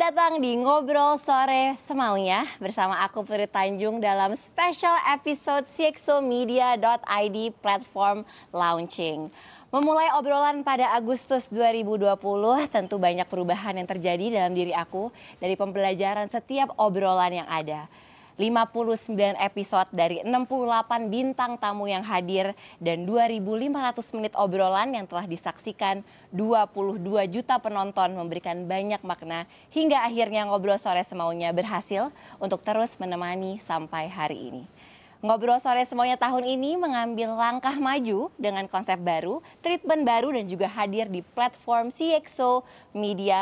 datang di Ngobrol Sore Semaunya bersama aku Putri Tanjung dalam special episode cxomedia.id platform launching. Memulai obrolan pada Agustus 2020, tentu banyak perubahan yang terjadi dalam diri aku dari pembelajaran setiap obrolan yang ada. 59 episode dari 68 bintang tamu yang hadir dan 2.500 menit obrolan yang telah disaksikan 22 juta penonton memberikan banyak makna hingga akhirnya Ngobrol Sore Semaunya berhasil untuk terus menemani sampai hari ini. Ngobrol Sore Semaunya tahun ini mengambil langkah maju dengan konsep baru, treatment baru dan juga hadir di platform cxomedia.id.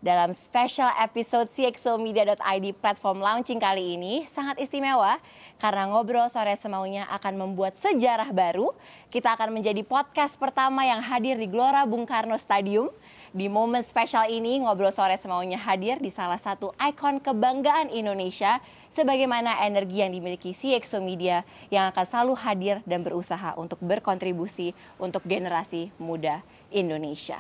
Dalam special episode cxomedia.id platform launching kali ini sangat istimewa karena Ngobrol Sore Semaunya akan membuat sejarah baru. Kita akan menjadi podcast pertama yang hadir di Gelora Bung Karno Stadium. Di momen spesial ini, Ngobrol Sore Semaunya hadir di salah satu ikon kebanggaan Indonesia sebagaimana energi yang dimiliki cxomedia yang akan selalu hadir dan berusaha untuk berkontribusi untuk generasi muda Indonesia.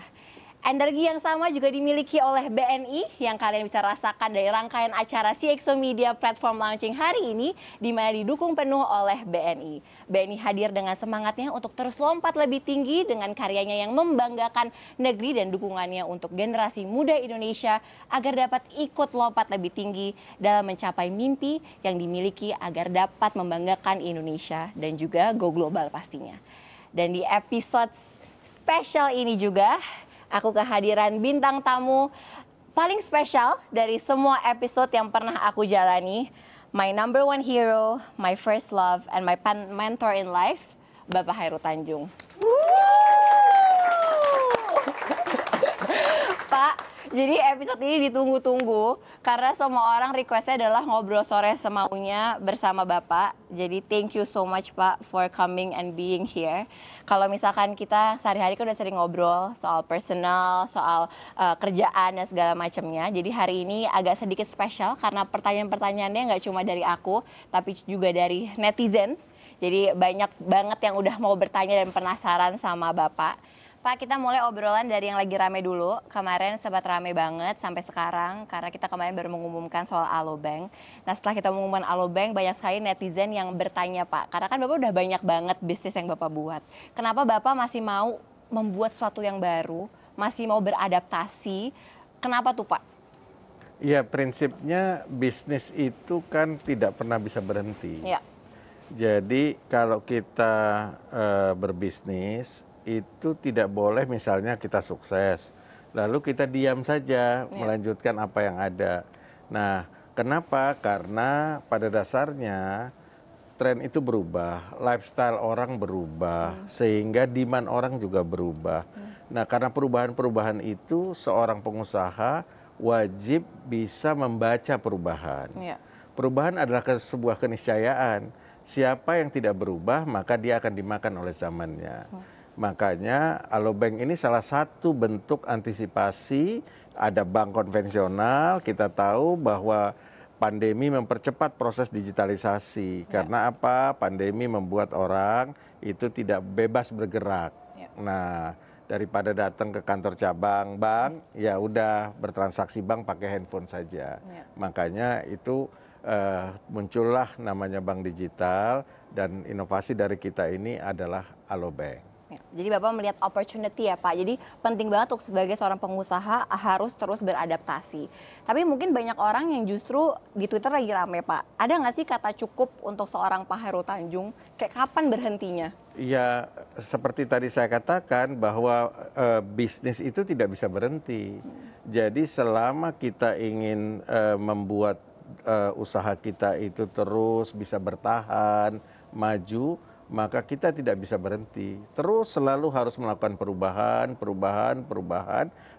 Energi yang sama juga dimiliki oleh BNI yang kalian bisa rasakan dari rangkaian acara cxomedia platform launching hari ini di mana didukung penuh oleh BNI. BNI hadir dengan semangatnya untuk terus lompat lebih tinggi dengan karyanya yang membanggakan negeri dan dukungannya untuk generasi muda Indonesia agar dapat ikut lompat lebih tinggi dalam mencapai mimpi yang dimiliki agar dapat membanggakan Indonesia dan juga go global pastinya. Dan di episode spesial ini juga aku kehadiran bintang tamu paling spesial dari semua episode yang pernah aku jalani. My number one hero, my first love, and my mentor in life, Bapak Hairul Tanjung. Pak, jadi episode ini ditunggu-tunggu karena semua orang requestnya adalah Ngobrol Sore Semaunya bersama Bapak. Jadi thank you so much Pak for coming and being here. Kalau misalkan kita sehari-hari kan udah sering ngobrol soal personal, soal kerjaan dan segala macamnya. Jadi hari ini agak sedikit spesial karena pertanyaan-pertanyaannya nggak cuma dari aku, tapi juga dari netizen. Jadi banyak banget yang udah mau bertanya dan penasaran sama Bapak. Pak, kita mulai obrolan dari yang lagi rame dulu. Kemarin sempat rame banget sampai sekarang karena kita kemarin baru mengumumkan soal Alobank. Nah, setelah kita mengumumkan Alobank, banyak sekali netizen yang bertanya, Pak. Karena kan Bapak udah banyak banget bisnis yang Bapak buat. Kenapa Bapak masih mau membuat sesuatu yang baru, masih mau beradaptasi? Kenapa tuh, Pak? Ya, prinsipnya bisnis itu kan tidak pernah bisa berhenti. Ya. Jadi kalau kita berbisnis, itu tidak boleh misalnya kita sukses, lalu kita diam saja melanjutkan apa yang ada. Nah, kenapa? Karena pada dasarnya tren itu berubah, lifestyle orang berubah, sehingga demand orang juga berubah. Nah, karena perubahan-perubahan itu seorang pengusaha wajib bisa membaca perubahan. Perubahan adalah sebuah keniscayaan. Siapa yang tidak berubah, maka dia akan dimakan oleh zamannya. Makanya Alobank ini salah satu bentuk antisipasi. Ada bank konvensional, kita tahu bahwa pandemi mempercepat proses digitalisasi. Karena apa? Pandemi membuat orang itu tidak bebas bergerak. Nah, daripada datang ke kantor cabang bank, ya udah bertransaksi bank pakai handphone saja. Makanya itu muncullah namanya bank digital dan inovasi dari kita ini adalah Alobank. Jadi Bapak melihat opportunity ya Pak, jadi penting banget untuk sebagai seorang pengusaha harus terus beradaptasi. Tapi mungkin banyak orang yang justru di Twitter lagi rame Pak, ada nggak sih kata cukup untuk seorang Pak Hairul Tanjung, kayak kapan berhentinya? Ya seperti tadi saya katakan bahwa bisnis itu tidak bisa berhenti. Jadi selama kita ingin membuat usaha kita itu terus bisa bertahan, maju, maka kita tidak bisa berhenti. Terus selalu harus melakukan perubahan.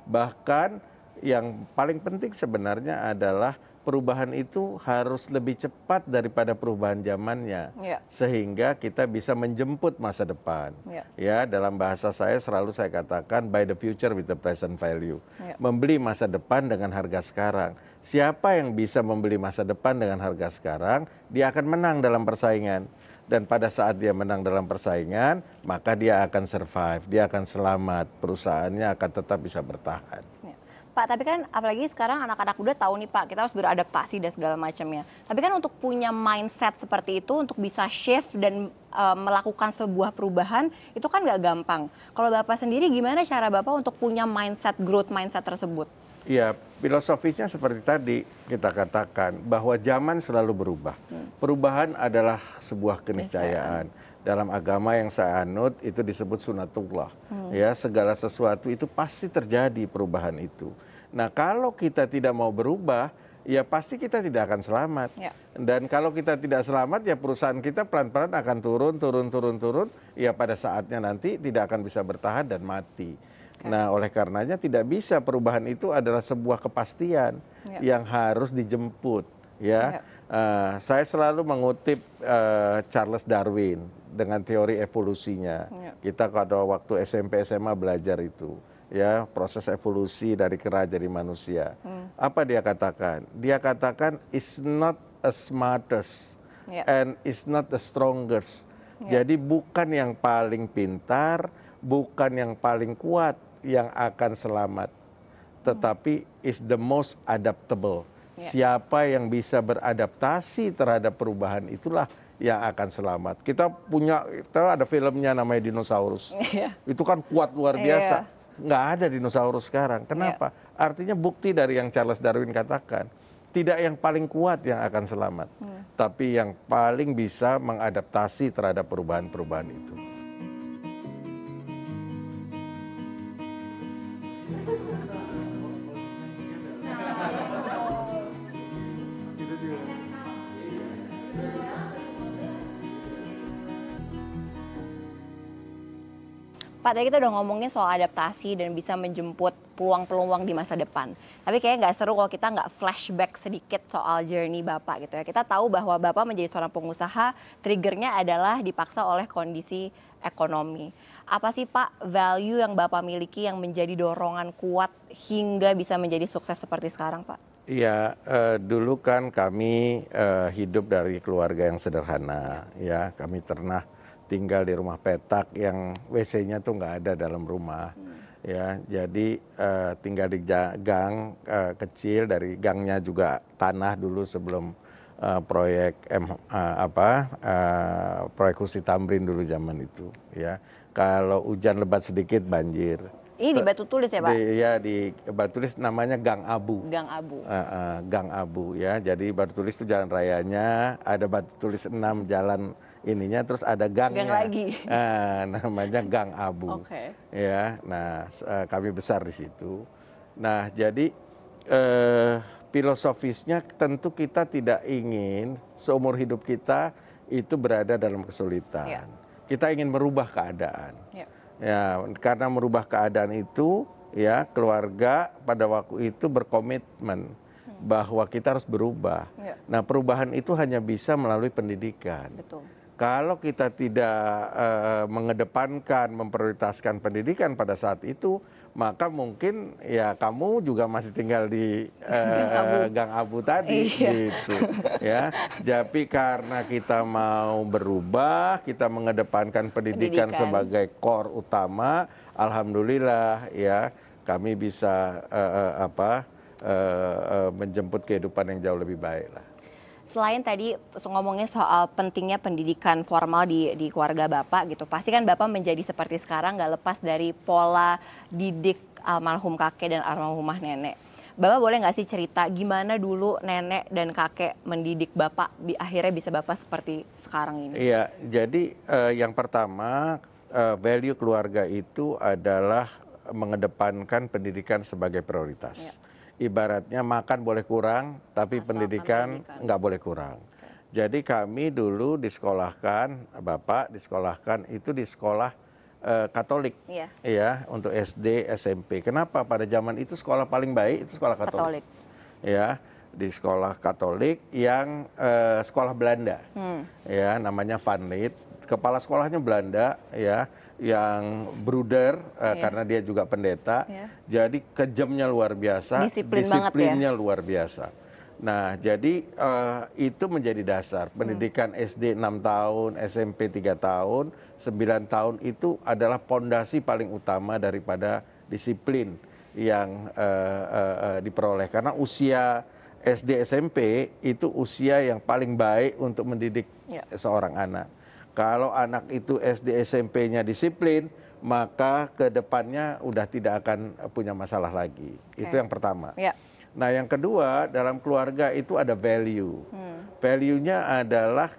Bahkan yang paling penting sebenarnya adalah perubahan itu harus lebih cepat daripada perubahan zamannya. Sehingga kita bisa menjemput masa depan. Ya, dalam bahasa saya selalu saya katakan buy the future with the present value. Membeli masa depan dengan harga sekarang. Siapa yang bisa membeli masa depan dengan harga sekarang, dia akan menang dalam persaingan. Dan pada saat dia menang dalam persaingan, maka dia akan survive, dia akan selamat, perusahaannya akan tetap bisa bertahan. Pak, tapi kan apalagi sekarang anak-anak muda tahu nih Pak, kita harus beradaptasi dan segala macamnya. Tapi kan untuk punya mindset seperti itu, untuk bisa shift dan melakukan sebuah perubahan, itu kan nggak gampang. Kalau Bapak sendiri gimana cara Bapak untuk punya mindset, growth mindset tersebut? Ya, filosofisnya seperti tadi kita katakan, bahwa zaman selalu berubah. Perubahan adalah sebuah keniscayaan. Dalam agama yang saya anut itu disebut sunatullah. Ya, segala sesuatu itu pasti terjadi perubahan itu. Nah, kalau kita tidak mau berubah, ya pasti kita tidak akan selamat. Ya. Dan kalau kita tidak selamat, ya perusahaan kita pelan-pelan akan turun. Ya pada saatnya nanti tidak akan bisa bertahan dan mati. Nah, oleh karenanya tidak bisa, perubahan itu adalah sebuah kepastian yang harus dijemput. Ya. Saya selalu mengutip Charles Darwin dengan teori evolusinya. Kita pada waktu SMP SMA belajar itu, ya, proses evolusi dari kera jadi manusia. Apa dia katakan? Dia katakan is not a smartest and is not the strongest. Jadi bukan yang paling pintar, bukan yang paling kuat yang akan selamat, tetapi is the most adaptable. Siapa yang bisa beradaptasi terhadap perubahan itulah yang akan selamat. Kita ada filmnya namanya Dinosaurus. Itu kan kuat luar biasa. Nggak ada dinosaurus sekarang. Kenapa? Artinya bukti dari yang Charles Darwin katakan. Tidak yang paling kuat yang akan selamat. Tapi yang paling bisa mengadaptasi terhadap perubahan-perubahan itu. Pak, tadi kita udah ngomongin soal adaptasi dan bisa menjemput peluang-peluang di masa depan. Tapi kayaknya nggak seru kalau kita nggak flashback sedikit soal journey Bapak gitu ya. Kita tahu bahwa Bapak menjadi seorang pengusaha, triggernya adalah dipaksa oleh kondisi ekonomi. Apa sih Pak value yang Bapak miliki yang menjadi dorongan kuat hingga bisa menjadi sukses seperti sekarang Pak? Iya, dulu kan kami hidup dari keluarga yang sederhana. Ya, kami pernah tinggal di rumah petak yang WC-nya tuh nggak ada dalam rumah. Ya, jadi tinggal di gang kecil, dari gangnya juga tanah dulu sebelum proyek proyek Husi Tamrin dulu zaman itu. Ya, kalau hujan lebat sedikit banjir. Ini di Batu Tulis ya Pak? Iya, di Batu Tulis namanya Gang Abu. Gang Abu. Gang Abu ya. Jadi Batu Tulis itu jalan rayanya, ada Batu Tulis 6 jalan ininya, terus ada gangnya. Gang lagi. Namanya Gang Abu. Ya, nah kami besar di situ. Nah, jadi filosofisnya tentu kita tidak ingin seumur hidup kita itu berada dalam kesulitan. Kita ingin merubah keadaan. Ya, karena merubah keadaan itu, ya, keluarga pada waktu itu berkomitmen bahwa kita harus berubah. Nah, perubahan itu hanya bisa melalui pendidikan. Betul. Kalau kita tidak mengedepankan, memprioritaskan pendidikan pada saat itu, maka mungkin ya kamu juga masih tinggal di Gang Abu tadi, gitu ya. Tapi karena kita mau berubah, kita mengedepankan pendidikan sebagai core utama, alhamdulillah ya kami bisa menjemput kehidupan yang jauh lebih baik lah. Selain tadi ngomongin soal pentingnya pendidikan formal di keluarga Bapak gitu, pasti kan Bapak menjadi seperti sekarang nggak lepas dari pola didik almarhum kakek dan almarhumah nenek. Bapak boleh nggak sih cerita gimana dulu nenek dan kakek mendidik Bapak, akhirnya bisa Bapak seperti sekarang ini? Iya, jadi yang pertama value keluarga itu adalah mengedepankan pendidikan sebagai prioritas. Ibaratnya makan boleh kurang, tapi pendidikan nggak boleh kurang. Jadi kami dulu disekolahkan, Bapak disekolahkan itu di sekolah Katolik, ya, untuk SD, SMP. Kenapa? Pada zaman itu sekolah paling baik itu sekolah Katolik. Ya, di sekolah Katolik yang sekolah Belanda, ya, namanya Van Lith. Kepala sekolahnya Belanda, ya, yang bruder karena dia juga pendeta. Jadi kejamnya luar biasa, disiplinnya luar biasa. Nah, jadi itu menjadi dasar. Pendidikan SD 6 tahun, SMP 3 tahun, 9 tahun itu adalah pondasi paling utama daripada disiplin yang diperoleh. Karena usia SD SMP itu usia yang paling baik untuk mendidik seorang anak. Kalau anak itu SD SMP-nya disiplin, maka ke depannya udah tidak akan punya masalah lagi. Itu yang pertama. Nah, yang kedua, dalam keluarga itu ada value. Value-nya adalah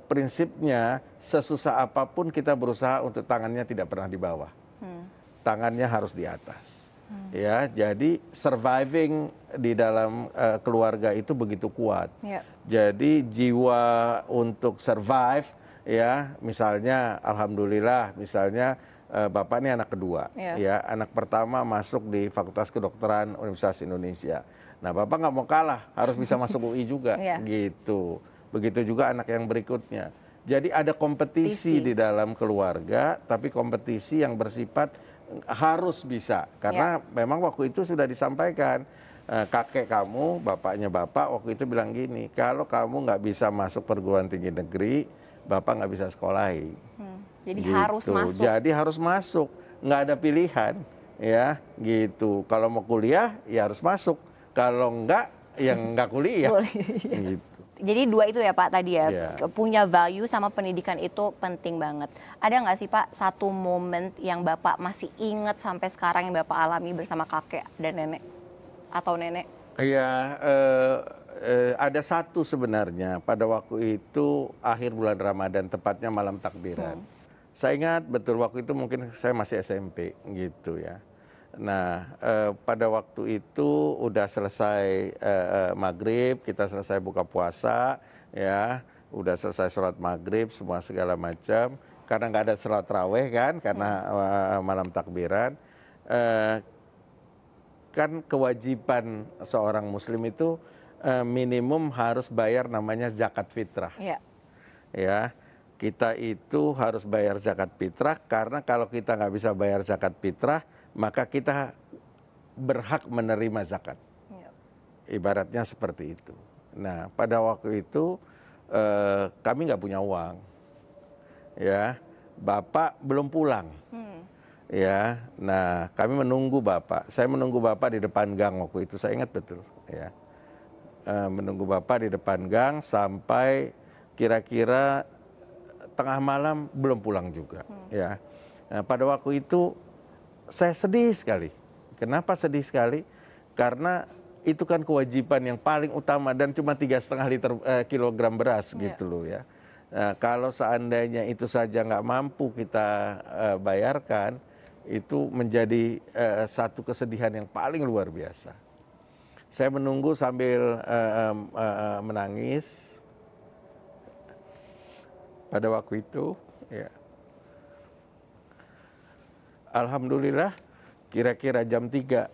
prinsipnya sesusah apapun kita berusaha untuk tangannya tidak pernah di bawah. Tangannya harus di atas. Ya, jadi surviving di dalam keluarga itu begitu kuat. Jadi jiwa untuk survive, ya, misalnya alhamdulillah, misalnya Bapak ini anak kedua, ya, anak pertama masuk di Fakultas Kedokteran Universitas Indonesia. Nah, Bapak nggak mau kalah, harus bisa masuk UI juga, gitu. Begitu juga anak yang berikutnya. Jadi ada kompetisi di dalam keluarga, tapi kompetisi yang bersifat harus bisa. Karena memang waktu itu sudah disampaikan, kakek kamu, bapaknya Bapak waktu itu bilang gini, kalau kamu nggak bisa masuk perguruan tinggi negeri, Bapak nggak bisa sekolahi. Jadi gitu. harus masuk. Jadi harus masuk, nggak ada pilihan, ya, gitu. Kalau mau kuliah, ya harus masuk. Kalau enggak, ya nggak kuliah. Gitu. Jadi dua itu ya Pak tadi ya, punya value sama pendidikan itu penting banget. Ada nggak sih Pak satu momen yang Bapak masih ingat sampai sekarang yang Bapak alami bersama kakek dan nenek atau nenek? Ya, ada satu sebenarnya pada waktu itu akhir bulan Ramadan, tepatnya malam takbiran. Saya ingat betul waktu itu mungkin saya masih SMP gitu ya. Nah, pada waktu itu udah selesai maghrib, kita selesai buka puasa, ya, udah selesai sholat maghrib, semua segala macam. Karena nggak ada sholat raweh kan, karena malam takbiran. Kan kewajiban seorang Muslim itu minimum harus bayar namanya zakat fitrah. Ya, kita itu harus bayar zakat fitrah karena kalau kita nggak bisa bayar zakat fitrah, maka kita berhak menerima zakat. Ibaratnya seperti itu. Nah, pada waktu itu kami nggak punya uang, ya, Bapak belum pulang, ya. Nah, kami menunggu Bapak. Saya menunggu Bapak di depan gang waktu itu, saya ingat betul, ya. Menunggu Bapak di depan gang sampai kira-kira tengah malam belum pulang juga, ya. Nah, pada waktu itu saya sedih sekali. Kenapa sedih sekali? Karena itu kan kewajiban yang paling utama dan cuma 3,5 kilogram beras gitu loh ya. Nah, kalau seandainya itu saja nggak mampu kita bayarkan, itu menjadi satu kesedihan yang paling luar biasa. Saya menunggu sambil menangis pada waktu itu, ya. Alhamdulillah kira-kira jam 3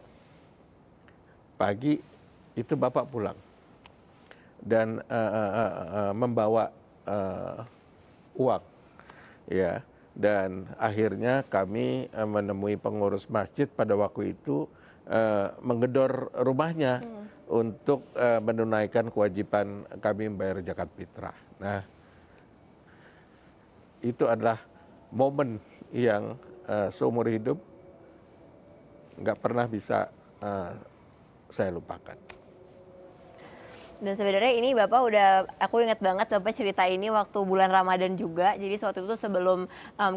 pagi itu Bapak pulang dan membawa uang, ya. Dan akhirnya kami menemui pengurus masjid pada waktu itu menggedor rumahnya untuk menunaikan kewajiban kami membayar zakat fitrah. Nah, itu adalah momen yang seumur hidup nggak pernah bisa saya lupakan. Dan sebenarnya ini Bapak aku ingat banget Bapak cerita ini waktu bulan Ramadan juga. Jadi waktu itu sebelum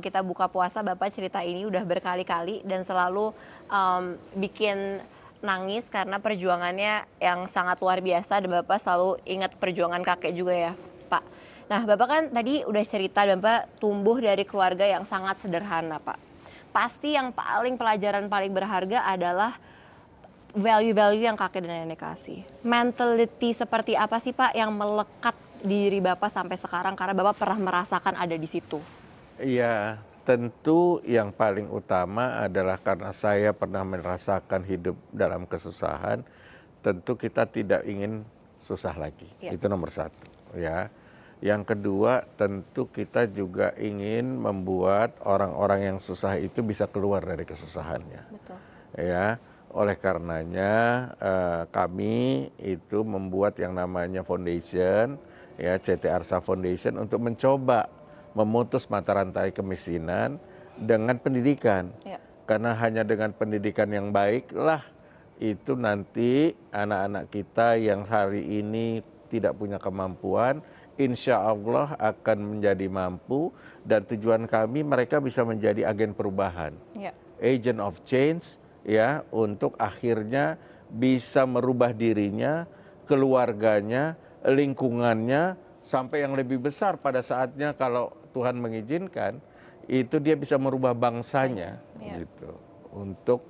kita buka puasa, Bapak cerita ini udah berkali-kali dan selalu bikin nangis karena perjuangannya yang sangat luar biasa dan Bapak selalu ingat perjuangan kakek juga ya Pak. Nah, Bapak kan tadi udah cerita Bapak tumbuh dari keluarga yang sangat sederhana Pak. Pasti yang pelajaran paling berharga adalah value-value yang kakek dan nenek kasih. Mentality seperti apa sih Pak yang melekat di diri Bapak sampai sekarang karena Bapak pernah merasakan ada di situ? Iya, tentu yang paling utama adalah karena saya pernah merasakan hidup dalam kesusahan, tentu kita tidak ingin susah lagi. Itu nomor satu, ya. Yang kedua, tentu kita juga ingin membuat orang-orang yang susah itu bisa keluar dari kesusahannya. Betul. Ya, oleh karenanya kami itu membuat yang namanya foundation, ya, CT Arsa Foundation untuk mencoba memutus mata rantai kemiskinan dengan pendidikan. Karena hanya dengan pendidikan yang baiklah itu nanti anak-anak kita yang hari ini tidak punya kemampuan, insya Allah akan menjadi mampu, dan tujuan kami mereka bisa menjadi agen perubahan, agent of change, ya, untuk akhirnya bisa merubah dirinya, keluarganya, lingkungannya, sampai yang lebih besar pada saatnya kalau Tuhan mengizinkan, itu dia bisa merubah bangsanya, gitu, untuk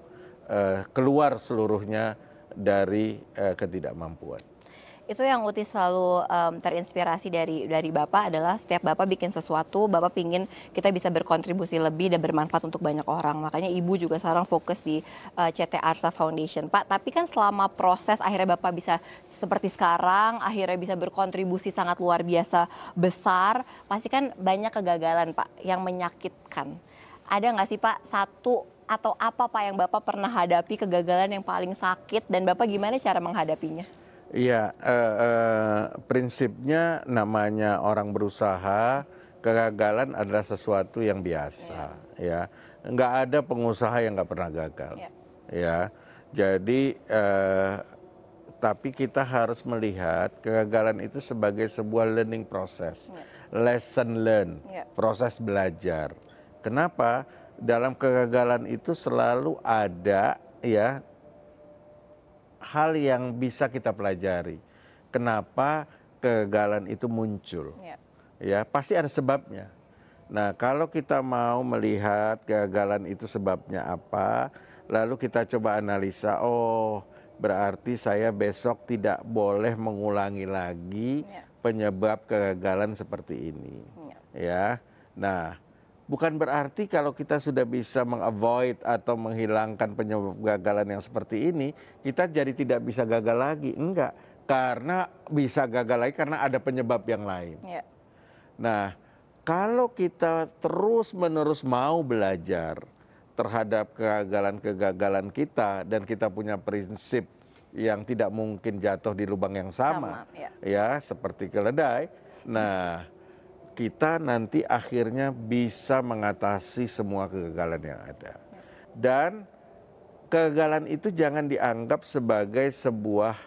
keluar seluruhnya dari ketidakmampuan. Itu yang Uti selalu terinspirasi dari Bapak adalah setiap Bapak bikin sesuatu, Bapak pingin kita bisa berkontribusi lebih dan bermanfaat untuk banyak orang. Makanya Ibu juga sekarang fokus di CT Arsa Foundation. Pak, tapi kan selama proses akhirnya Bapak bisa seperti sekarang, akhirnya bisa berkontribusi sangat luar biasa besar, pasti kan banyak kegagalan Pak yang menyakitkan. Ada nggak sih Pak satu atau apa Pak yang Bapak pernah hadapi kegagalan yang paling sakit dan Bapak gimana cara menghadapinya? Iya, prinsipnya namanya orang berusaha, kegagalan adalah sesuatu yang biasa, ya. Nggak ada pengusaha yang nggak pernah gagal, ya. Jadi, tapi kita harus melihat kegagalan itu sebagai sebuah learning process, lesson learn, proses belajar. Kenapa? Dalam kegagalan itu selalu ada, ya, hal yang bisa kita pelajari. Kenapa kegagalan itu muncul? Ya, pasti ada sebabnya. Nah, kalau kita mau melihat kegagalan itu sebabnya apa, lalu kita coba analisa, oh, berarti saya besok tidak boleh mengulangi lagi penyebab kegagalan seperti ini. Ya. Nah, bukan berarti kalau kita sudah bisa mengavoid atau menghilangkan penyebab kegagalan yang seperti ini, kita jadi tidak bisa gagal lagi. Enggak, karena bisa gagal lagi karena ada penyebab yang lain. Nah, kalau kita terus-menerus mau belajar terhadap kegagalan-kegagalan kita dan kita punya prinsip yang tidak mungkin jatuh di lubang yang sama, ya, seperti keledai. Nah, kita nanti akhirnya bisa mengatasi semua kegagalan yang ada. Dan kegagalan itu jangan dianggap sebagai sebuah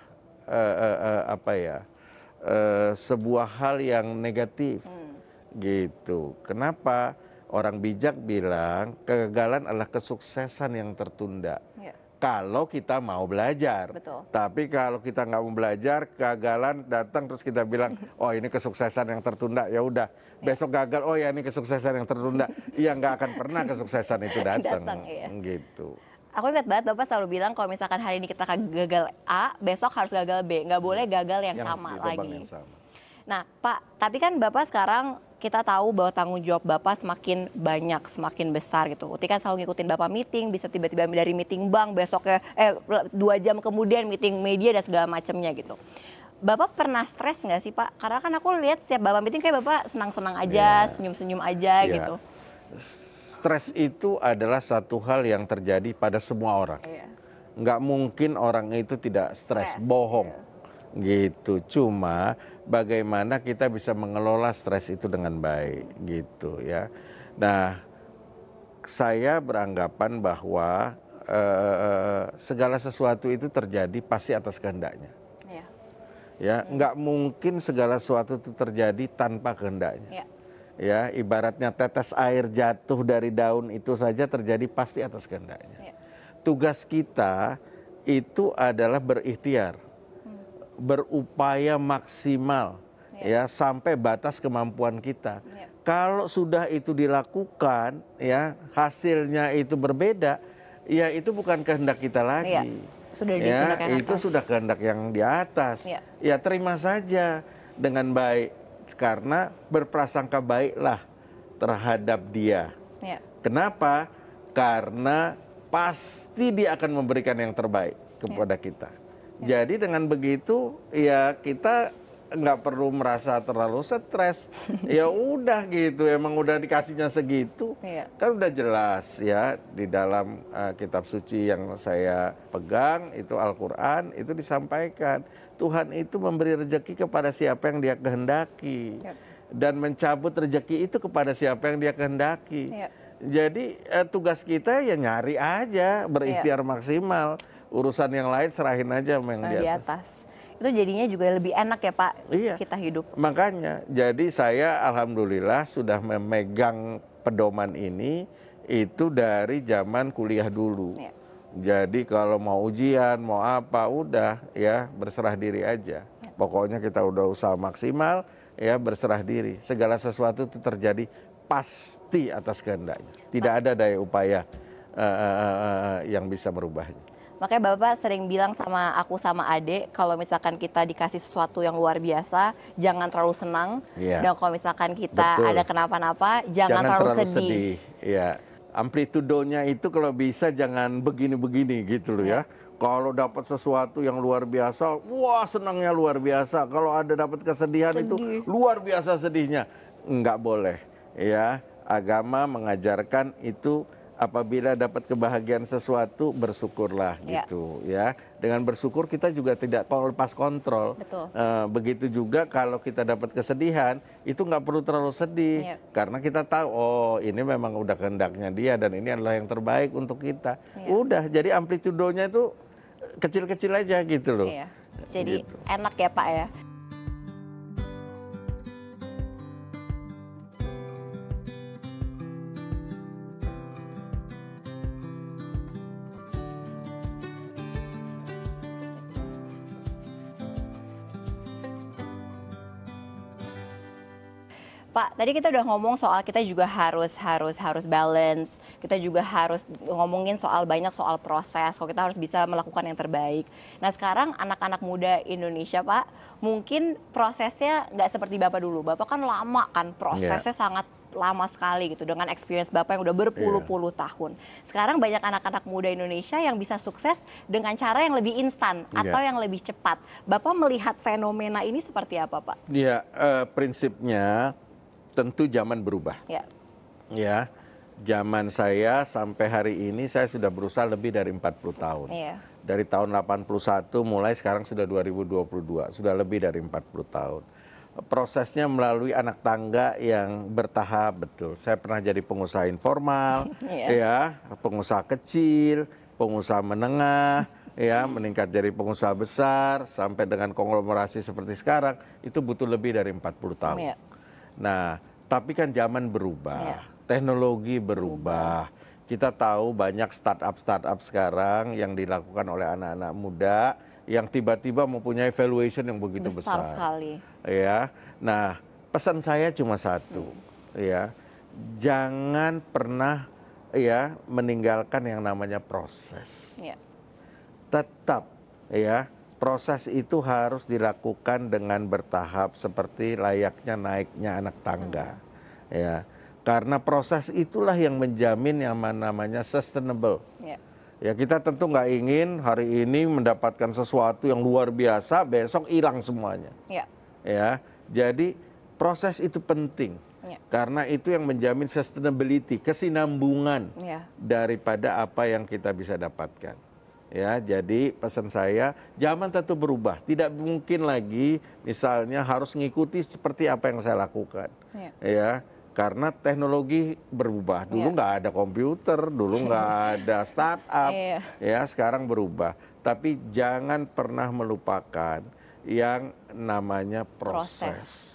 sebuah hal yang negatif, gitu. Kenapa? Orang bijak bilang kegagalan adalah kesuksesan yang tertunda. Kalau kita mau belajar. Tapi kalau kita nggak mau belajar, kegagalan datang terus kita bilang, oh ini kesuksesan yang tertunda, ya udah. Besok gagal, oh ya ini kesuksesan yang tertunda. Ya nggak akan pernah kesuksesan itu datang. Gitu. Aku ingat banget Bapak selalu bilang kalau misalkan hari ini kita gagal A, besok harus gagal B. Nggak boleh gagal yang sama lagi. Nah Pak, tapi kan Bapak sekarang kita tahu bahwa tanggung jawab Bapak semakin banyak, semakin besar gitu. Uti kan selalu ngikutin Bapak meeting, bisa tiba-tiba dari meeting bank, besoknya 2 jam kemudian meeting media dan segala macamnya gitu. Bapak pernah stres nggak sih Pak? Karena kan aku lihat setiap Bapak meeting kayak Bapak senang-senang aja, senyum-senyum aja gitu. Stres itu adalah satu hal yang terjadi pada semua orang. Nggak mungkin orang itu tidak stres, bohong. Gitu. Cuma bagaimana kita bisa mengelola stres itu dengan baik, gitu ya. Nah, saya beranggapan bahwa segala sesuatu itu terjadi pasti atas kehendaknya. Ya, nggak mungkin segala sesuatu itu terjadi tanpa kehendaknya. Ya, ibaratnya tetes air jatuh dari daun itu saja terjadi pasti atas kehendaknya. Tugas kita itu adalah berikhtiar, berupaya maksimal, ya, sampai batas kemampuan kita. Kalau sudah itu dilakukan, ya, hasilnya itu berbeda, ya itu bukan kehendak kita lagi. Sudah ya, itu sudah kehendak yang di atas. Ya terima saja dengan baik, karena berprasangka baiklah terhadap dia. Kenapa? Karena pasti dia akan memberikan yang terbaik kepada kita. Jadi dengan begitu ya kita nggak perlu merasa terlalu stres. Ya udah gitu, emang udah dikasihnya segitu. Kan udah jelas ya di dalam kitab suci yang saya pegang itu Al-Quran itu disampaikan. Tuhan itu memberi rezeki kepada siapa yang dia kehendaki. Dan mencabut rezeki itu kepada siapa yang dia kehendaki. Jadi tugas kita ya nyari aja, berikhtiar maksimal. Urusan yang lain serahin aja sama yang di atas. Itu jadinya juga lebih enak ya Pak, Iya. kita hidup. Makanya, jadi saya alhamdulillah sudah memegang pedoman ini itu dari zaman kuliah dulu. Iya. Jadi kalau mau ujian, mau apa, udah ya berserah diri aja. Pokoknya kita udah usaha maksimal, ya berserah diri. Segala sesuatu itu terjadi pasti atas kehendaknya. Tidak ada daya upaya yang bisa merubahnya. Makanya Bapak sering bilang sama aku sama Ade, kalau misalkan kita dikasih sesuatu yang luar biasa, jangan terlalu senang. Dan kalau misalkan kita ada kenapa-napa, jangan terlalu sedih. Ya, amplitudonya itu kalau bisa jangan begini-begini gitu loh ya. Kalau dapat sesuatu yang luar biasa, wah senangnya luar biasa. Kalau ada dapat kesedihan itu luar biasa sedihnya. Enggak boleh. Ya, agama mengajarkan itu. Apabila dapat kebahagiaan sesuatu, bersyukurlah gitu ya. Dengan bersyukur kita juga tidak lepas kontrol. Begitu juga kalau kita dapat kesedihan, itu nggak perlu terlalu sedih. Karena kita tahu, oh ini memang udah kehendaknya dia dan ini adalah yang terbaik untuk kita. Udah, jadi amplitudonya itu kecil-kecil aja gitu loh. Jadi gitu. Enak ya Pak ya. Pak, tadi kita udah ngomong soal kita juga harus balance. Kita juga harus ngomongin banyak soal proses. Kalau kita harus bisa melakukan yang terbaik. Nah sekarang anak-anak muda Indonesia Pak, mungkin prosesnya nggak seperti Bapak dulu. Bapak kan lama kan, prosesnya sangat lama sekali gitu dengan experience Bapak yang udah berpuluh-puluh tahun. Sekarang banyak anak-anak muda Indonesia yang bisa sukses dengan cara yang lebih instan atau yang lebih cepat. Bapak melihat fenomena ini seperti apa Pak? Iya, prinsipnya tentu zaman berubah. Ya, zaman saya sampai hari ini saya sudah berusaha lebih dari 40 tahun. Dari tahun 81 mulai sekarang sudah 2022, sudah lebih dari 40 tahun. Prosesnya melalui anak tangga yang bertahap, betul. Saya pernah jadi pengusaha informal, ya, pengusaha kecil, pengusaha menengah, ya, meningkat jadi pengusaha besar sampai dengan konglomerasi seperti sekarang, itu butuh lebih dari 40 tahun. Nah, tapi kan zaman berubah, teknologi berubah. Kita tahu banyak startup sekarang yang dilakukan oleh anak-anak muda yang tiba-tiba mempunyai valuation yang begitu besar sekali. Ya, nah pesan saya cuma satu, ya, jangan pernah ya meninggalkan yang namanya proses. Tetap ya. Proses itu harus dilakukan dengan bertahap seperti layaknya naiknya anak tangga. Ya, karena proses itulah yang menjamin yang namanya sustainable. Ya, kita tentu nggak ingin hari ini mendapatkan sesuatu yang luar biasa, besok hilang semuanya. Ya, jadi proses itu penting. Karena itu yang menjamin sustainability, kesinambungan daripada apa yang kita bisa dapatkan. Ya, jadi pesan saya, zaman tentu berubah. Tidak mungkin lagi misalnya harus mengikuti seperti apa yang saya lakukan. Ya, karena teknologi berubah. Dulu nggak ada komputer, dulu nggak ada startup. Ya, sekarang berubah. Tapi jangan pernah melupakan yang namanya proses.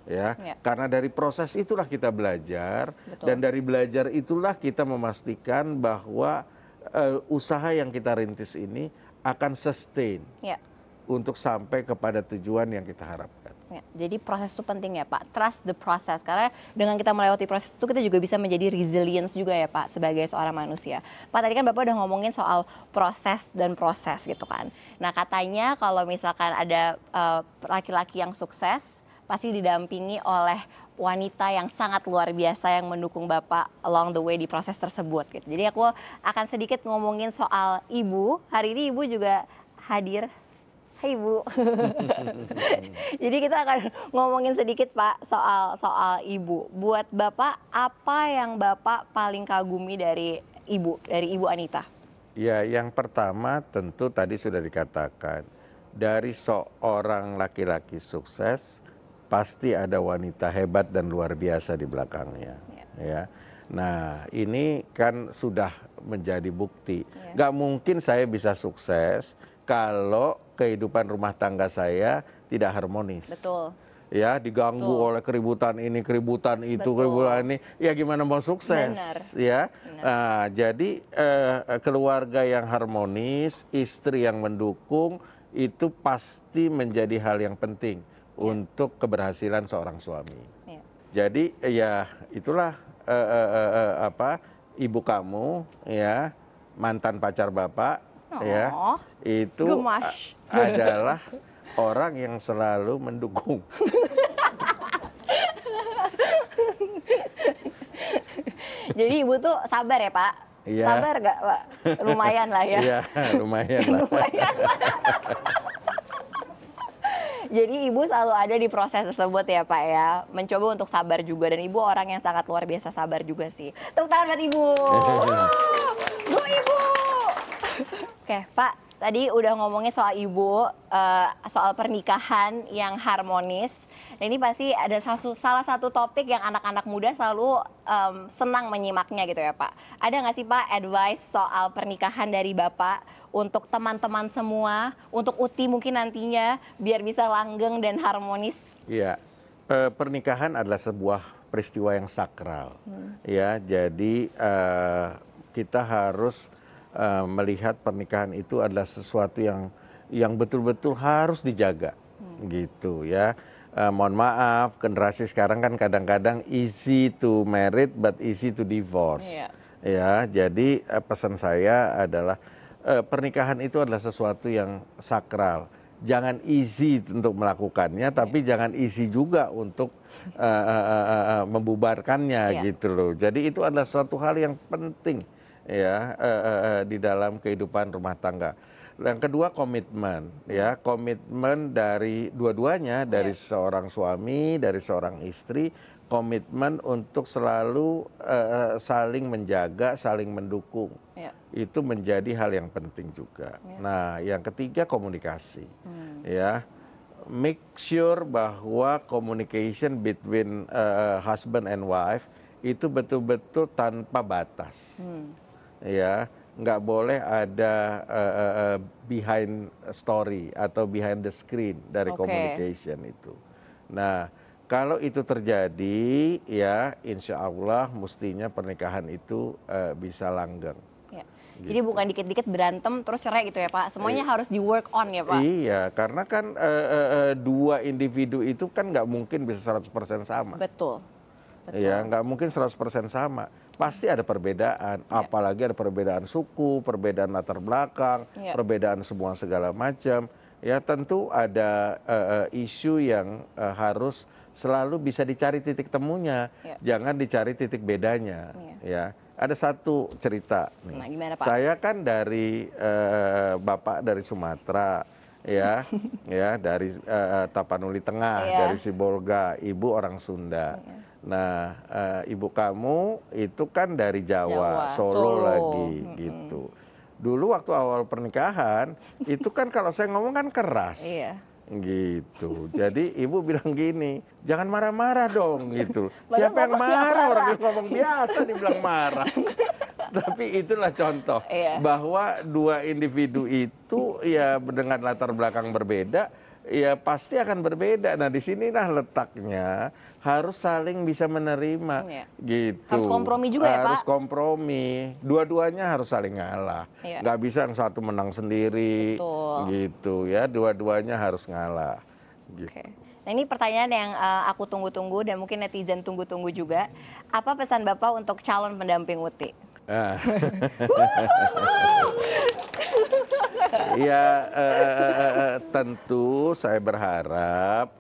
Ya, karena dari proses itulah kita belajar. Dan dari belajar itulah kita memastikan bahwa usaha yang kita rintis ini akan sustain untuk sampai kepada tujuan yang kita harapkan. Jadi proses itu penting ya Pak, trust the process. Karena dengan kita melewati proses itu kita juga bisa menjadi resilience juga ya Pak sebagai seorang manusia. Pak tadi kan Bapak udah ngomongin soal proses dan proses gitu kan. Nah katanya kalau misalkan ada laki-laki yang sukses pasti didampingi oleh wanita yang sangat luar biasa yang mendukung Bapak along the way di proses tersebut gitu. Jadi aku akan sedikit ngomongin soal Ibu. Hari ini Ibu juga hadir. Hai Ibu. Jadi kita akan ngomongin sedikit Pak soal Ibu. Buat Bapak apa yang Bapak paling kagumi dari Ibu Anita? Ya, yang pertama tentu tadi sudah dikatakan, dari seorang laki-laki sukses pasti ada wanita hebat dan luar biasa di belakangnya. Ya. Nah, ini kan sudah menjadi bukti. Nggak mungkin saya bisa sukses kalau kehidupan rumah tangga saya tidak harmonis. Betul. Ya, diganggu oleh keributan ini, keributan itu, keributan ini. Ya gimana mau sukses? Benar. Ya. Nah, jadi keluarga yang harmonis, istri yang mendukung itu pasti menjadi hal yang penting untuk keberhasilan seorang suami. Jadi ya itulah ibu kamu ya, mantan pacar bapak ya, itu adalah orang yang selalu mendukung. Jadi ibu tuh sabar ya Pak? Iya. Sabar nggak Pak? Lumayan lah ya. Iya, lumayan lah. Jadi ibu selalu ada di proses tersebut ya Pak ya. Mencoba untuk sabar juga, dan ibu orang yang sangat luar biasa sabar juga sih. Tepuk tangan buat ibu. Go ibu. Oke Pak, tadi udah ngomongin soal ibu, soal pernikahan yang harmonis. Ini pasti ada salah satu topik yang anak-anak muda selalu senang menyimaknya gitu ya Pak. Ada nggak sih Pak advice soal pernikahan dari Bapak untuk teman-teman semua, untuk Uti mungkin nantinya biar bisa langgeng dan harmonis? Iya, pernikahan adalah sebuah peristiwa yang sakral. Ya, jadi kita harus melihat pernikahan itu adalah sesuatu yang betul-betul harus dijaga, gitu ya. Mohon maaf, generasi sekarang kan kadang-kadang easy to married but easy to divorce. Ya, jadi pesan saya adalah pernikahan itu adalah sesuatu yang sakral. Jangan easy untuk melakukannya, tapi jangan easy juga untuk membubarkannya gitu loh. Jadi itu adalah suatu hal yang penting ya di dalam kehidupan rumah tangga. Yang kedua komitmen, ya, komitmen dari dua-duanya, dari seorang suami, dari seorang istri, komitmen untuk selalu saling menjaga, saling mendukung. Itu menjadi hal yang penting juga. Nah, yang ketiga komunikasi, ya, make sure bahwa communication between husband and wife itu betul-betul tanpa batas, ya. Nggak boleh ada behind story atau behind the screen dari communication itu. Nah, kalau itu terjadi, ya insya Allah mestinya pernikahan itu bisa langgeng. Gitu. Jadi bukan dikit-dikit berantem terus cerai gitu ya Pak, semuanya harus di work on ya Pak? Iya, karena kan dua individu itu kan nggak mungkin bisa 100% sama. Betul. Ya, nggak mungkin 100% sama. Pasti ada perbedaan, apalagi ada perbedaan suku, perbedaan latar belakang, perbedaan semua segala macam. Ya tentu ada isu yang harus selalu bisa dicari titik temunya, jangan dicari titik bedanya. Ya, ada satu cerita nih. Nah, gimana, Pak? Saya kan dari bapak dari Sumatera, ya, ya dari Tapanuli Tengah, dari Sibolga, ibu orang Sunda. Nah, ibu kamu itu kan dari Jawa, Solo lagi gitu. Dulu waktu awal pernikahan itu kan kalau saya ngomong kan keras, gitu. Jadi ibu bilang gini, jangan marah-marah dong gitu. Siapa yang marah? Orang yang ngomong biasa dibilang marah. Tapi itulah contoh bahwa dua individu itu ya dengan latar belakang berbeda, ya pasti akan berbeda. Nah disinilah letaknya harus saling bisa menerima, gitu. Harus kompromi juga ya Pak? Harus kompromi, dua-duanya harus saling ngalah. Nggak bisa yang satu menang sendiri, gitu ya. Dua-duanya harus ngalah. Gitu. Nah ini pertanyaan yang aku tunggu-tunggu dan mungkin netizen tunggu-tunggu juga. Apa pesan Bapak untuk calon pendamping Uti? Ya tentu saya berharap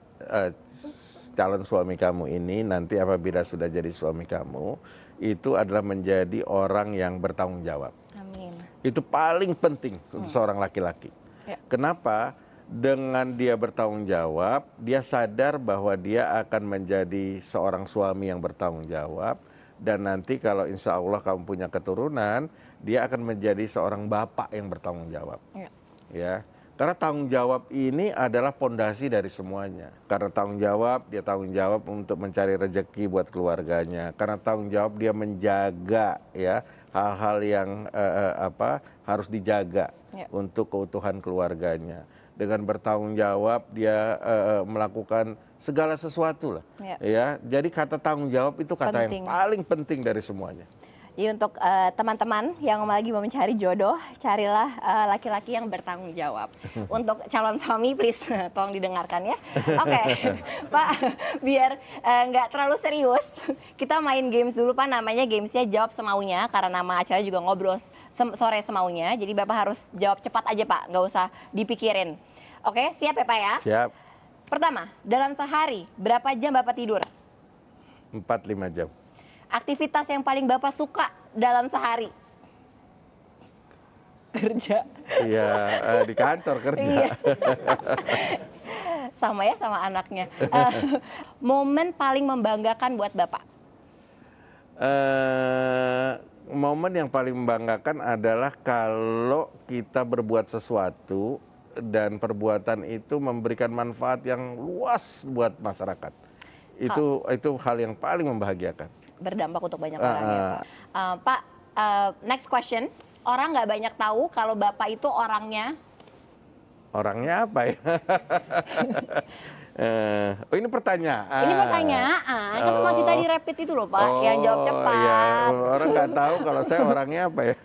calon suami kamu ini nanti apabila sudah jadi suami kamu itu adalah menjadi orang yang bertanggung jawab. Amin. Itu paling penting untuk seorang laki-laki. Kenapa? Dengan dia bertanggung jawab, dia sadar bahwa dia akan menjadi seorang suami yang bertanggung jawab. Dan nanti kalau insya Allah kamu punya keturunan, dia akan menjadi seorang bapak yang bertanggung jawab. Ya, Karena tanggung jawab ini adalah pondasi dari semuanya. Karena tanggung jawab, dia tanggung jawab untuk mencari rezeki buat keluarganya. Karena tanggung jawab dia menjaga ya hal-hal yang harus dijaga untuk keutuhan keluarganya. Dengan bertanggung jawab dia melakukan segala sesuatu lah. Ya, jadi kata tanggung jawab itu kata yang paling penting dari semuanya. Jadi untuk teman-teman yang lagi mau mencari jodoh, carilah laki-laki yang bertanggung jawab. Untuk calon suami, please tolong didengarkan ya. Oke, Pak, biar nggak terlalu serius, kita main games dulu Pak. Namanya gamesnya Jawab Semaunya, karena nama acara juga Ngobrol Sore Semaunya. Jadi Bapak harus jawab cepat aja Pak, nggak usah dipikirin. Oke, siap ya Pak ya? Siap. Pertama, dalam sehari berapa jam Bapak tidur? 4-5 jam. Aktivitas yang paling Bapak suka dalam sehari? Kerja. Iya, di kantor kerja. Iya. Sama ya, sama anaknya. Momen paling membanggakan buat Bapak? Momen yang paling membanggakan adalah kalau kita berbuat sesuatu dan perbuatan itu memberikan manfaat yang luas buat masyarakat. Itu hal yang paling membahagiakan. Berdampak untuk banyak orang ya Pak. Pak, next question. Orang nggak banyak tahu kalau Bapak itu orangnya? Orangnya apa ya? Oh ini pertanyaan. Ini pertanyaan, kan masih tadi rapid itu loh Pak, yang jawab cepat. Iya. Orang nggak tahu kalau saya orangnya apa ya?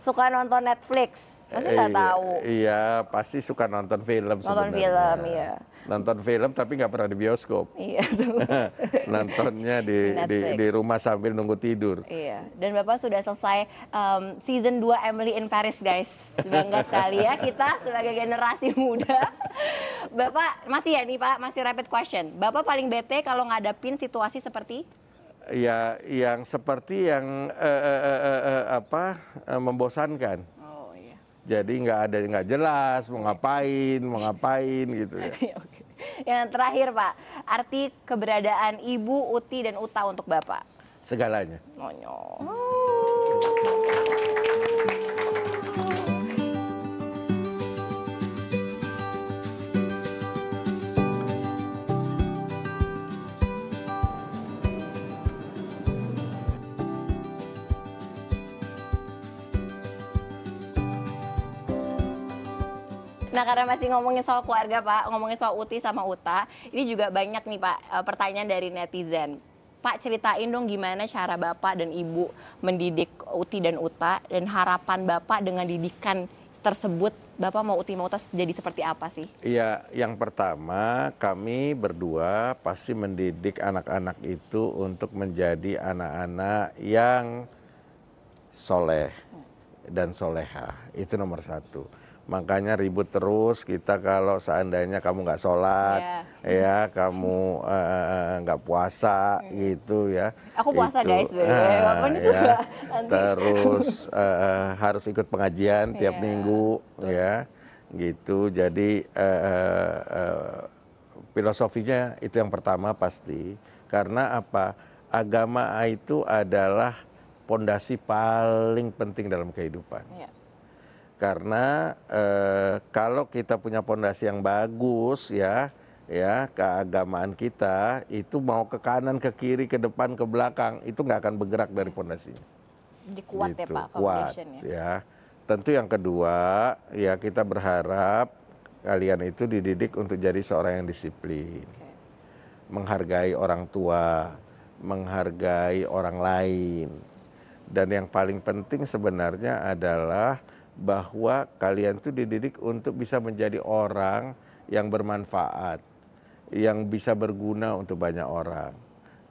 Suka nonton Netflix, masih nggak tahu. Iya, pasti suka nonton film sebenarnya. Nonton film, iya. Nonton film tapi nggak pernah di bioskop. Iya. Nontonnya di rumah sambil nunggu tidur. Iya. Dan Bapak sudah selesai season 2 Emily in Paris guys. Bangga sekali ya kita sebagai generasi muda. Bapak masih ya nih Pak, masih rapid question. Bapak paling bete kalau ngadapin situasi seperti? Ya, yang seperti yang membosankan. Oh iya. Jadi nggak jelas mau ngapain gitu ya. Oke. Yang terakhir Pak, arti keberadaan Ibu, Uti dan Uta untuk Bapak? Segalanya. Monyong. Nah karena masih ngomongin soal keluarga Pak, ngomongin soal Uti sama Uta, ini juga banyak nih Pak pertanyaan dari netizen. Pak ceritain dong gimana cara Bapak dan Ibu mendidik Uti dan Uta, dan harapan Bapak dengan didikan tersebut, Bapak mau Uti mau Uta jadi seperti apa sih? Iya, yang pertama kami berdua pasti mendidik anak-anak itu untuk menjadi anak-anak yang soleh dan soleha, itu nomor satu. Makanya ribut terus kita kalau seandainya kamu nggak sholat, ya kamu nggak puasa gitu ya. Aku puasa itu, guys, Bapak ini suka. Terus harus ikut pengajian tiap minggu ya, gitu. Jadi filosofinya itu yang pertama pasti. Karena apa? Agama itu adalah pondasi paling penting dalam kehidupan. Karena kalau kita punya pondasi yang bagus ya keagamaan kita itu mau ke kanan, ke kiri, ke depan, ke belakang itu nggak akan bergerak dari pondasinya. Jadi kuat gitu, ya Pak, kuat ya. Tentu yang kedua ya kita berharap kalian itu dididik untuk jadi seorang yang disiplin, menghargai orang tua, menghargai orang lain, dan yang paling penting sebenarnya adalah bahwa kalian tuh dididik untuk bisa menjadi orang yang bermanfaat, yang bisa berguna untuk banyak orang.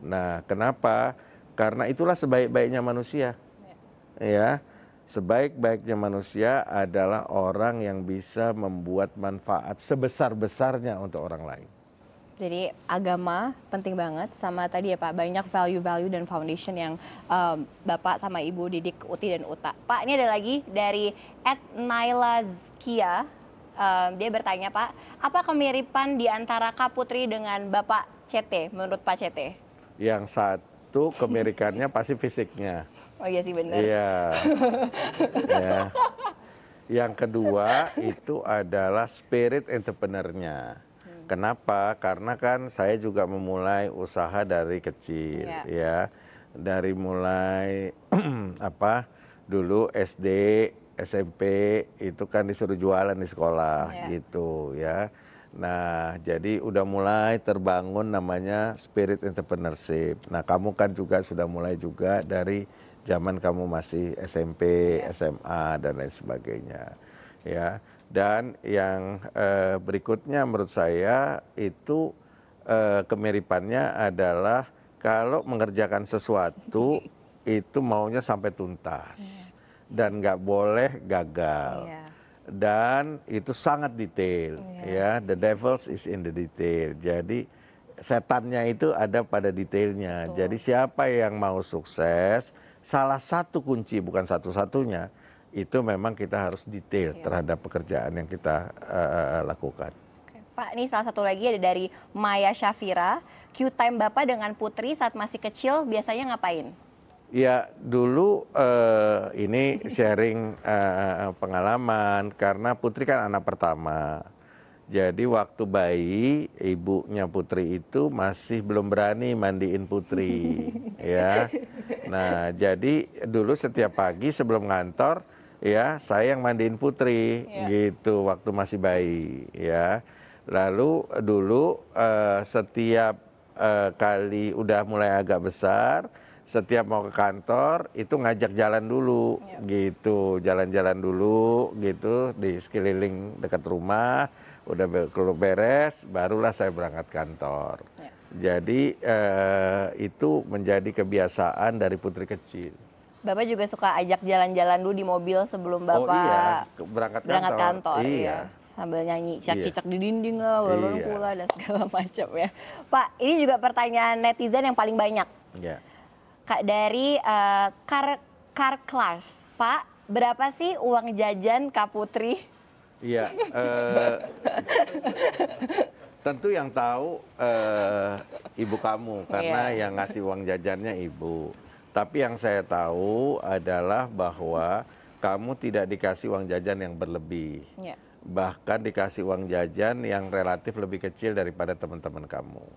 Nah, kenapa? Karena itulah sebaik-baiknya manusia. Ya, sebaik-baiknya manusia adalah orang yang bisa membuat manfaat sebesar-besarnya untuk orang lain. Jadi agama penting banget, sama tadi ya Pak, banyak value-value dan foundation yang Bapak sama Ibu didik Uti dan Uta. Pak, ini ada lagi dari @nailazkia, dia bertanya Pak, apa kemiripan di antara Kak Putri dengan Bapak CT menurut Pak CT? Yang satu kemirikannya pasti fisiknya. Oh iya sih benar. Iya. Ya. Yang kedua itu adalah spirit entrepreneur-nya. Kenapa? Karena kan saya juga memulai usaha dari kecil, ya. Dari mulai apa? Dulu SD, SMP itu kan disuruh jualan di sekolah gitu, ya. Nah, jadi udah mulai terbangun namanya spirit entrepreneurship. Nah, kamu kan juga sudah mulai juga dari zaman kamu masih SMP, SMA dan lain sebagainya, ya. Dan yang berikutnya menurut saya itu kemiripannya adalah kalau mengerjakan sesuatu itu maunya sampai tuntas dan nggak boleh gagal. Dan itu sangat detail, ya. The devil is in the detail. Jadi setannya itu ada pada detailnya. Jadi siapa yang mau sukses, salah satu kunci, bukan satu-satunya, itu memang kita harus detail terhadap pekerjaan yang kita lakukan. Pak, ini salah satu lagi ada dari Maya Syafira. Q-time Bapak dengan Putri saat masih kecil biasanya ngapain? Ya, dulu ini sharing pengalaman karena Putri kan anak pertama. Jadi waktu bayi, ibunya Putri itu masih belum berani mandiin Putri, ya. Nah, jadi dulu setiap pagi sebelum ngantor, ya saya yang mandiin Putri, gitu waktu masih bayi, ya. Lalu dulu setiap kali udah mulai agak besar, setiap mau ke kantor itu ngajak jalan dulu, gitu, jalan-jalan dulu, gitu di sekeliling dekat rumah. Udah beres, barulah saya berangkat kantor. Jadi itu menjadi kebiasaan dari Putri kecil. Bapak juga suka ajak jalan-jalan dulu di mobil sebelum Bapak berangkat kantor. Iya. Sambil nyanyi cicak-cicak di dinding lah, balon pula dan segala macam ya. Pak, ini juga pertanyaan netizen yang paling banyak. Kak dari Car Class. Pak, berapa sih uang jajan Kak Putri? Iya, tentu yang tahu ibu kamu karena yang ngasih uang jajannya ibu. Tapi yang saya tahu adalah bahwa kamu tidak dikasih uang jajan yang berlebih. Bahkan dikasih uang jajan yang relatif lebih kecil daripada teman-teman kamu.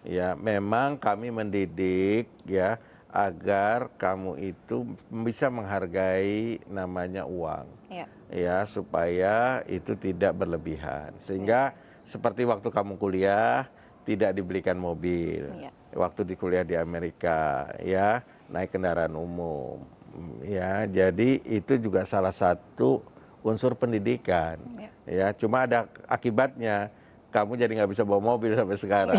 Ya, memang kami mendidik ya agar kamu itu bisa menghargai namanya uang. Ya, supaya itu tidak berlebihan. Sehingga seperti waktu kamu kuliah tidak dibelikan mobil. Waktu di kuliah di Amerika, ya, naik kendaraan umum. Ya, jadi itu juga salah satu unsur pendidikan. Ya, cuma ada akibatnya. Kamu jadi nggak bisa bawa mobil sampai sekarang.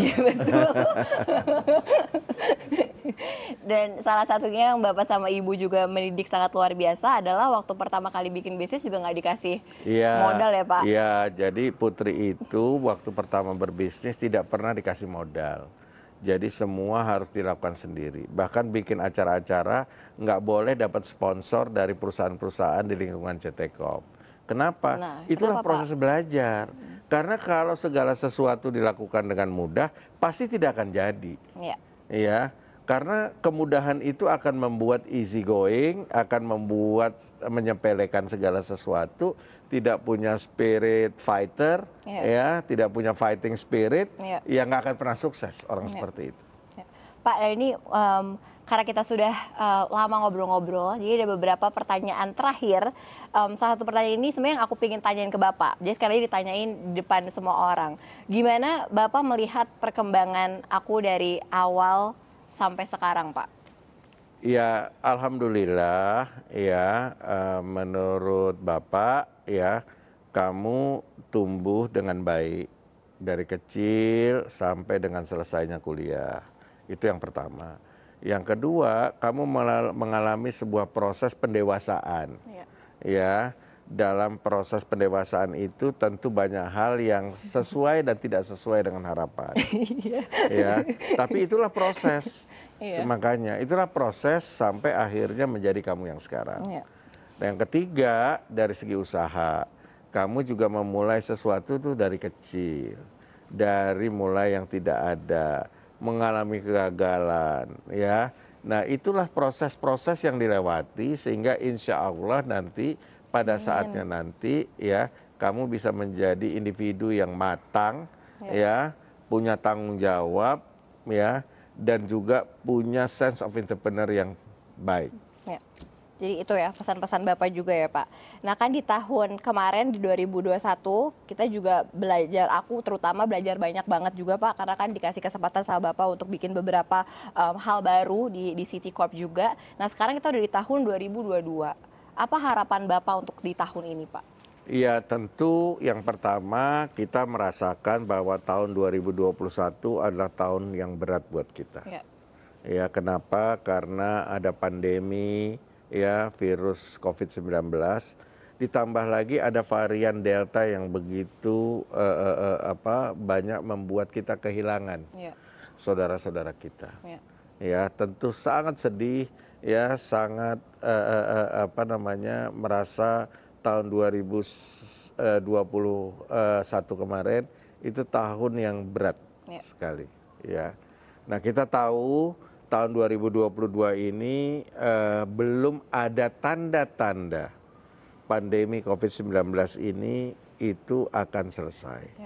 Dan salah satunya yang Bapak sama Ibu juga mendidik sangat luar biasa adalah waktu pertama kali bikin bisnis juga nggak dikasih modal ya Pak? Iya, jadi Putri itu waktu pertama berbisnis tidak pernah dikasih modal. Jadi semua harus dilakukan sendiri. Bahkan bikin acara-acara nggak boleh dapat sponsor dari perusahaan-perusahaan di lingkungan CT Corp. Kenapa? Itulah proses belajar. Karena kalau segala sesuatu dilakukan dengan mudah, pasti tidak akan jadi. Ya, karena kemudahan itu akan membuat easy going, akan membuat menyepelekan segala sesuatu, tidak punya spirit fighter, ya, tidak punya fighting spirit, ya nggak akan pernah sukses orang seperti itu. Pak, ini karena kita sudah lama ngobrol-ngobrol, jadi ada beberapa pertanyaan terakhir. Salah satu pertanyaan ini sebenarnya yang aku pengen tanyain ke Bapak. Jadi sekali lagi ditanyain di depan semua orang. Gimana Bapak melihat perkembangan aku dari awal sampai sekarang, Pak? Ya, alhamdulillah, ya, menurut Bapak, ya, kamu tumbuh dengan baik dari kecil sampai dengan selesainya kuliah. Itu yang pertama. Yang kedua, kamu mengalami sebuah proses pendewasaan. Ya, dalam proses pendewasaan itu tentu banyak hal yang sesuai dan tidak sesuai dengan harapan. Ya, tapi itulah proses. Makanya itulah proses sampai akhirnya menjadi kamu yang sekarang. Dan yang ketiga, dari segi usaha, kamu juga memulai sesuatu tuh dari kecil. Dari mulai yang tidak ada, mengalami kegagalan, ya. Nah, itulah proses-proses yang dilewati sehingga insya Allah nanti pada saatnya nanti ya kamu bisa menjadi individu yang matang, ya, punya tanggung jawab, ya, dan juga punya sense of entrepreneur yang baik. Ya. Jadi itu ya pesan-pesan Bapak juga ya Pak. Nah kan di tahun kemarin di 2021 kita juga belajar, aku terutama belajar banyak banget juga Pak. Karena kan dikasih kesempatan sama Bapak untuk bikin beberapa hal baru di City Corp juga. Nah sekarang kita udah di tahun 2022. Apa harapan Bapak untuk di tahun ini Pak? Ya tentu yang pertama kita merasakan bahwa tahun 2021 adalah tahun yang berat buat kita. Ya kenapa? Karena ada pandemi, ya virus COVID-19, ditambah lagi ada varian Delta yang begitu banyak membuat kita kehilangan saudara-saudara kita. Ya tentu sangat sedih, ya sangat merasa tahun 2021 kemarin itu tahun yang berat sekali. Ya, nah kita tahu tahun 2022 ini belum ada tanda-tanda pandemi COVID-19 ini itu akan selesai.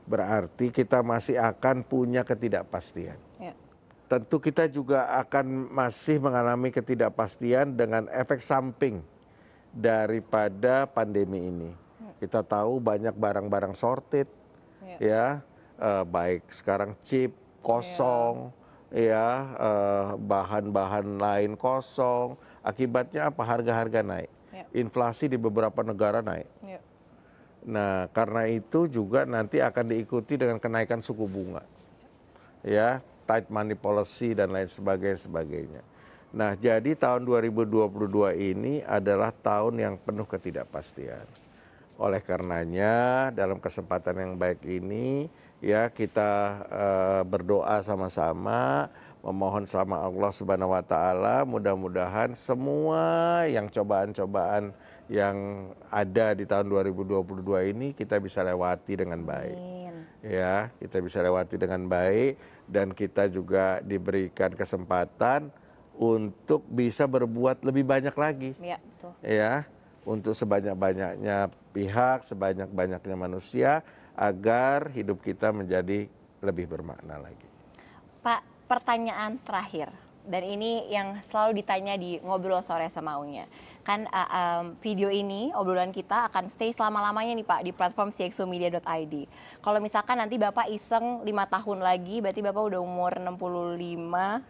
Berarti kita masih akan punya ketidakpastian. Tentu kita juga akan masih mengalami ketidakpastian dengan efek samping daripada pandemi ini. Kita tahu banyak barang-barang shortage, ya, baik sekarang chip kosong, ya, bahan-bahan lain kosong. Akibatnya apa? Harga-harga naik, inflasi di beberapa negara naik. Nah, karena itu juga nanti akan diikuti dengan kenaikan suku bunga, ya, tight money policy dan lain sebagainya. Nah, jadi tahun 2022 ini adalah tahun yang penuh ketidakpastian. Oleh karenanya, dalam kesempatan yang baik ini, ya kita berdoa sama-sama, memohon sama Allah Subhanahu wa Ta'ala, mudah-mudahan semua yang cobaan-cobaan yang ada di tahun 2022 ini kita bisa lewati dengan baik. Ya, kita bisa lewati dengan baik dan kita juga diberikan kesempatan untuk bisa berbuat lebih banyak lagi, ya, untuk sebanyak-banyaknya pihak, sebanyak-banyaknya manusia, agar hidup kita menjadi lebih bermakna lagi. Pak, pertanyaan terakhir, dan ini yang selalu ditanya di Ngobrol Sore Semaunya. Kan video ini, obrolan kita akan stay selama-lamanya nih Pak di platform cxomedia.id. Kalau misalkan nanti Bapak iseng 5 tahun lagi, berarti Bapak udah umur 65,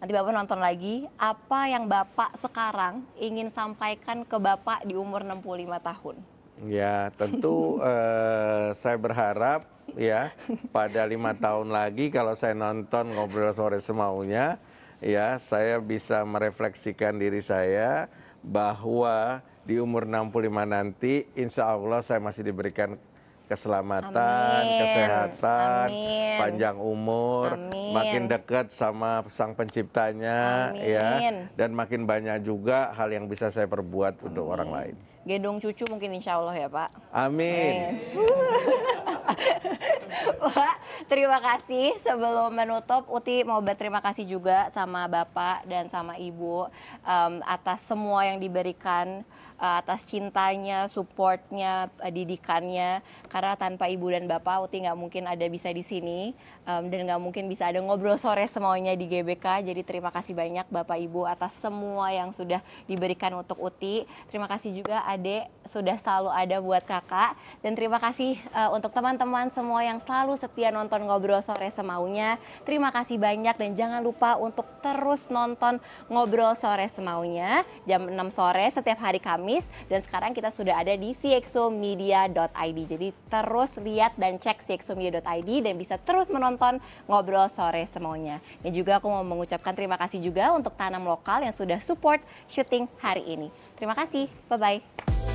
nanti Bapak nonton lagi, apa yang Bapak sekarang ingin sampaikan ke Bapak di umur 65 tahun? Ya tentu saya berharap ya pada 5 tahun lagi kalau saya nonton Ngobrol Sore Semaunya, ya saya bisa merefleksikan diri saya bahwa di umur 65 nanti insya Allah saya masih diberikan keselamatan, kesehatan, panjang umur, makin dekat sama Sang Penciptanya, ya, dan makin banyak juga hal yang bisa saya perbuat untuk orang lain. Gendong cucu mungkin insya Allah ya Pak. Amin. Pak, terima kasih. Sebelum menutup, Uti mau berterima kasih juga sama Bapak dan sama Ibu atas semua yang diberikan, atas cintanya, supportnya, didikannya. Karena tanpa Ibu dan Bapak, Uti nggak mungkin ada bisa di sini dan nggak mungkin bisa ada Ngobrol Sore Semaunya di GBK. Jadi terima kasih banyak Bapak Ibu atas semua yang sudah diberikan untuk Uti. Terima kasih juga Adek sudah selalu ada buat Kakak, dan terima kasih untuk teman-teman semua yang selalu setia nonton Ngobrol Sore Semaunya. Terima kasih banyak dan jangan lupa untuk terus nonton Ngobrol Sore Semaunya jam 6 sore setiap hari Kamis, dan sekarang kita sudah ada di cxomedia.id. Jadi terus lihat dan cek cxomedia.id dan bisa terus menonton Ngobrol Sore Semaunya. Dan juga aku mau mengucapkan terima kasih juga untuk Tanam Lokal yang sudah support syuting hari ini. Terima kasih, bye-bye.